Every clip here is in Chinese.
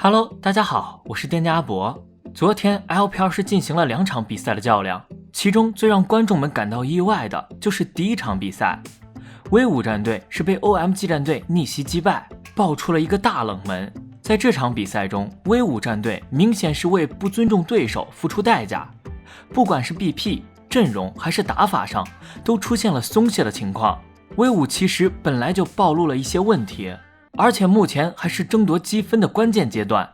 Hello， 大家好，我是店家阿博。昨天 LPL 是进行了2场比赛的较量，其中最让观众们感到意外的就是第一场比赛，威武战队是被 OMG 战队逆袭击败，爆出了一个大冷门。在这场比赛中，威武战队明显是为不尊重对手付出代价，不管是 BP、阵容还是打法上，都出现了松懈的情况。威武其实本来就暴露了一些问题，而且目前还是争夺积分的关键阶段，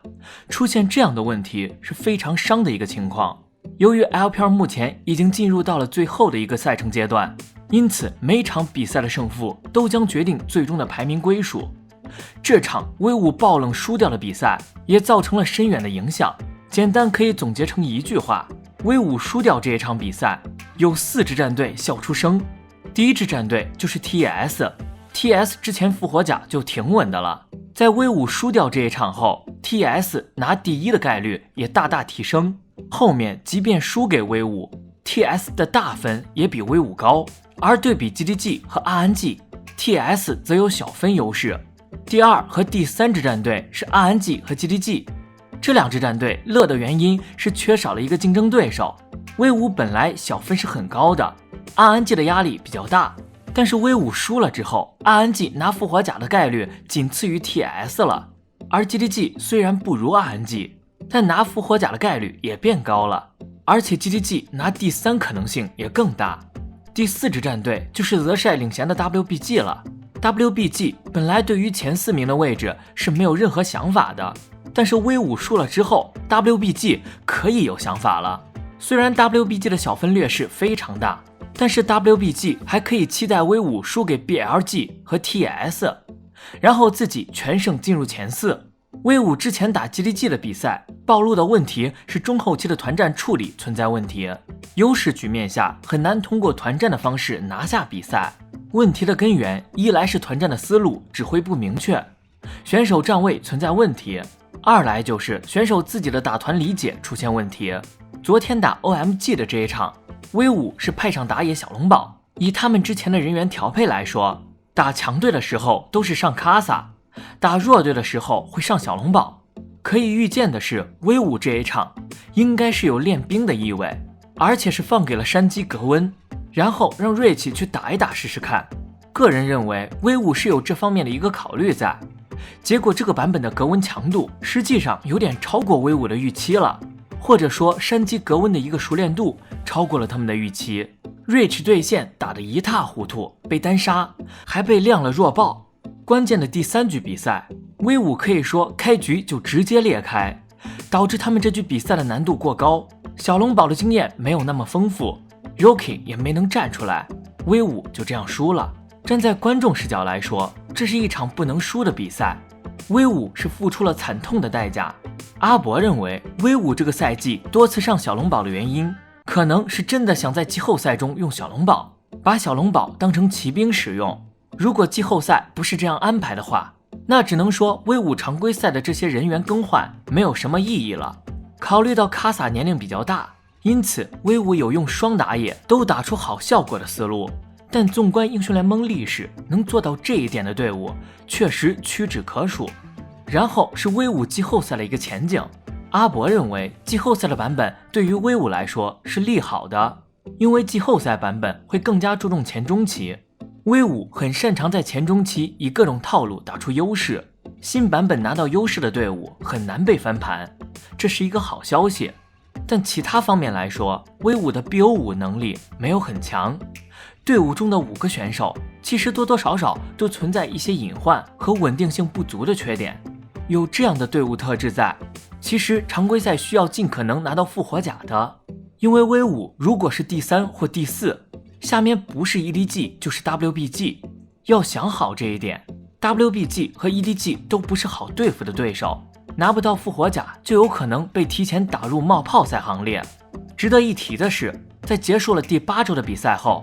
出现这样的问题是非常伤的一个情况。由于 LPL 目前已经进入到了最后的一个赛程阶段，因此每场比赛的胜负都将决定最终的排名归属。这场威武爆冷输掉的比赛也造成了深远的影响，简单可以总结成一句话：威武输掉这一场比赛，有4支战队笑出声。第一支战队就是 TS 之前复活甲就挺稳的了，在威武输掉这一场后， TS 拿第一的概率也大大提升，后面即便输给威武， TS 的大分也比威武高，而对比 GDG 和 RNG， TS 则有小分优势。第2和第3支战队是 RNG 和 GDG， 这2支战队乐的原因是缺少了一个竞争对手。威武本来小分是很高的， RNG 的压力比较大，但是威武输了之后， RNG 拿复活甲的概率仅次于 TS 了，而 GDG 虽然不如 RNG， 但拿复活甲的概率也变高了，而且 GDG 拿第3可能性也更大。第4支战队就是泽晒领衔的 WBG 了。WBG 本来对于前4名的位置是没有任何想法的，但是威武输了之后， WBG 可以有想法了。虽然 WBG 的小分劣势非常大，但是 WBG 还可以期待威武输给 BLG 和 TS， 然后自己全胜进入前4。威武之前打 GDG 的比赛暴露的问题是中后期的团战处理存在问题，优势局面下很难通过团战的方式拿下比赛。问题的根源一来是团战的思路指挥不明确，选手站位存在问题，二来就是选手自己的打团理解出现问题。昨天打 OMG 的这一场，威武是派上打野小龙宝，以他们之前的人员调配来说，打强队的时候都是上卡萨，打弱队的时候会上小龙宝。可以预见的是，威武这一场应该是有练兵的意味，而且是放给了山鸡格温，然后让瑞奇去打一打试试看。个人认为威武是有这方面的一个考虑在，结果这个版本的格温强度实际上有点超过威武的预期了，或者说山鸡格温的一个熟练度超过了他们的预期。Rich 对线打得一塌糊涂，被单杀，还被亮了弱爆。关键的第3局比赛，威武可以说开局就直接裂开，导致他们这局比赛的难度过高，小龙宝的经验没有那么丰富， Rookie 也没能站出来，威武就这样输了。站在观众视角来说，这是一场不能输的比赛，威武是付出了惨痛的代价。阿博认为威武这个赛季多次上小龙宝的原因，可能是真的想在季后赛中用小龙宝，把小龙宝当成骑兵使用。如果季后赛不是这样安排的话，那只能说威武常规赛的这些人员更换没有什么意义了。考虑到卡萨年龄比较大，因此威武有用双打野都打出好效果的思路，但纵观英雄联盟历史，能做到这一点的队伍确实屈指可数。然后是威武季后赛的一个前景，阿博认为季后赛的版本对于威武来说是利好的，因为季后赛版本会更加注重前中期，威武很擅长在前中期以各种套路打出优势，新版本拿到优势的队伍很难被翻盘，这是一个好消息。但其他方面来说，威武的 BO5 能力没有很强，队伍中的5个选手其实多多少少都存在一些隐患和稳定性不足的缺点。有这样的队伍特质在，其实常规赛需要尽可能拿到复活甲的，因为威武如果是第3或第4，下面不是 EDG 就是 WBG， 要想好这一点， WBG 和 EDG 都不是好对付的对手，拿不到复活甲就有可能被提前打入冒泡赛行列。值得一提的是，在结束了第8周的比赛后，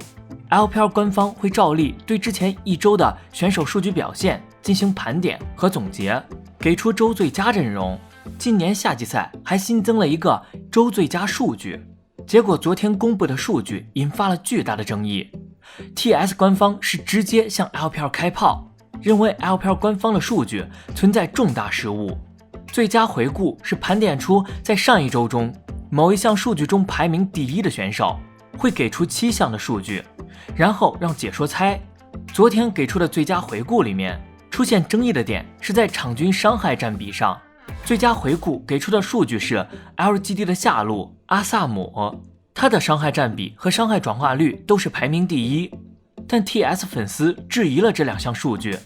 LPL 官方会照例对之前1周的选手数据表现进行盘点和总结，给出周最佳阵容。今年夏季赛还新增了一个周最佳数据，结果昨天公布的数据引发了巨大的争议。TS 官方是直接向 LPL 开炮，认为 LPL 官方的数据存在重大失误。最佳回顾是盘点出在上一周中某一项数据中排名第一的选手，会给出7项的数据，然后让解说猜。昨天给出的最佳回顾里面出现争议的点是在场均伤害占比上，最佳回顾给出的数据是 LGD 的下路阿萨姆，他的伤害占比和伤害转化率都是排名第一，但 TS 粉丝质疑了这2项数据，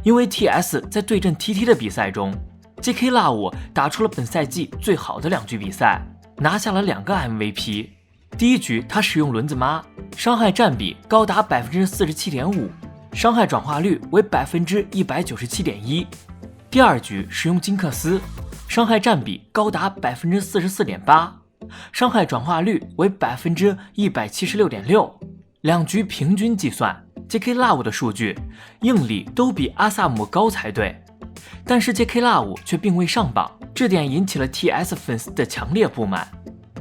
因为 TS 在对阵 TT 的比赛中 JK Love 打出了本赛季最好的2局比赛，拿下了2个 MVP。 第一局他使用轮子妈，伤害占比高达 47.5%， 伤害转化率为 197.1%。 第二局使用金克斯，伤害占比高达 44.8%， 伤害转化率为 176.6%。 2局平均计算 JK Love 的数据硬理都比阿萨姆高才对，但是 JK Love 却并未上榜，这点引起了 TS 粉丝的强烈不满。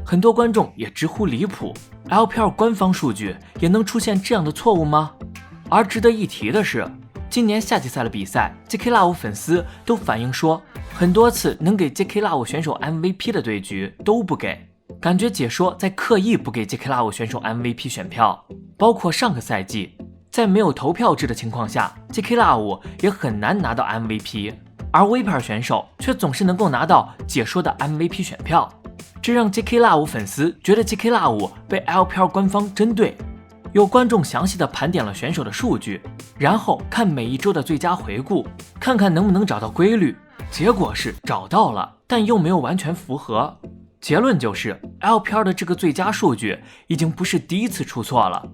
很多观众也直呼离谱， LPL 官方数据也能出现这样的错误吗？而值得一提的是，今年夏季赛的比赛 JK Love 粉丝都反映说，很多次能给 JK Love 选手 MVP 的对局都不给，感觉解说在刻意不给 JK Love 选手 MVP 选票。包括上个赛季在没有投票制的情况下 JK Love 也很难拿到 MVP， 而 Viper 选手却总是能够拿到解说的 MVP 选票，这让 JK Love 粉丝觉得 JK Love 被 LPL 官方针对。有观众详细的盘点了选手的数据，然后看每一周的最佳回顾，看看能不能找到规律，结果是找到了，但又没有完全符合。结论就是 LPL 的这个最佳数据已经不是第一次出错了，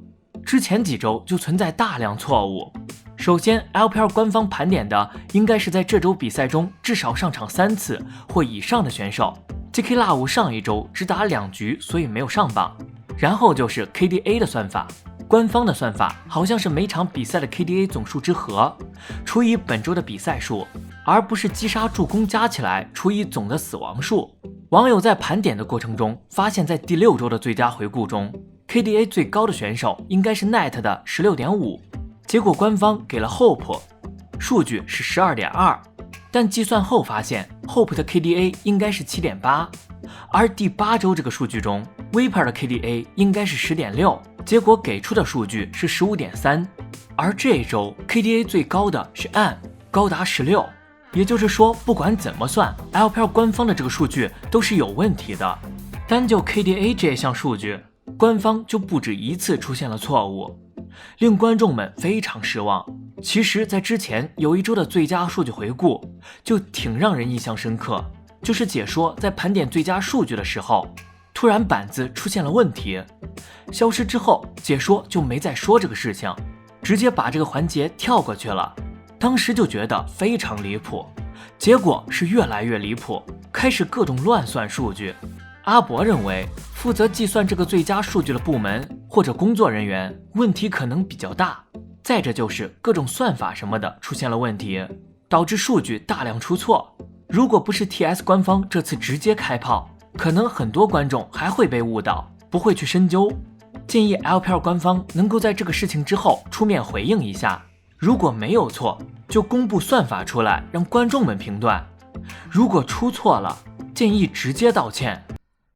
之前几周就存在大量错误。首先 LPL 官方盘点的应该是在这周比赛中至少上场3次或以上的选手， JK Love 上一周只打2局，所以没有上榜。然后就是 KDA 的算法，官方的算法好像是每场比赛的 KDA 总数之和除以本周的比赛数，而不是击杀助攻加起来除以总的死亡数。网友在盘点的过程中发现，在第6周的最佳回顾中 KDA 最高的选手应该是 Net 的 16.5， 结果官方给了 Hope， 数据是 12.2， 但计算后发现 Hope 的 KDA 应该是 7.8， 而第8周这个数据中 Viper 的 KDA 应该是 10.6， 结果给出的数据是 15.3， 而这一周 KDA 最高的是 An， 高达16，也就是说，不管怎么算 ，LPL 官方的这个数据都是有问题的。单就 KDA 这项数据，官方就不止一次出现了错误，令观众们非常失望。其实，在之前有一周的最佳数据回顾就挺让人印象深刻，就是解说在盘点最佳数据的时候，突然板子出现了问题，消失之后，解说就没再说这个事情，直接把这个环节跳过去了。当时就觉得非常离谱，结果是越来越离谱，开始各种乱算数据。阿博认为，负责计算这个最佳数据的部门或者工作人员问题可能比较大，再者就是各种算法什么的出现了问题，导致数据大量出错。如果不是 TS 官方这次直接开炮，可能很多观众还会被误导，不会去深究。建议 LPL 官方能够在这个事情之后出面回应一下，如果没有错，就公布算法出来，让观众们评断。如果出错了，建议直接道歉。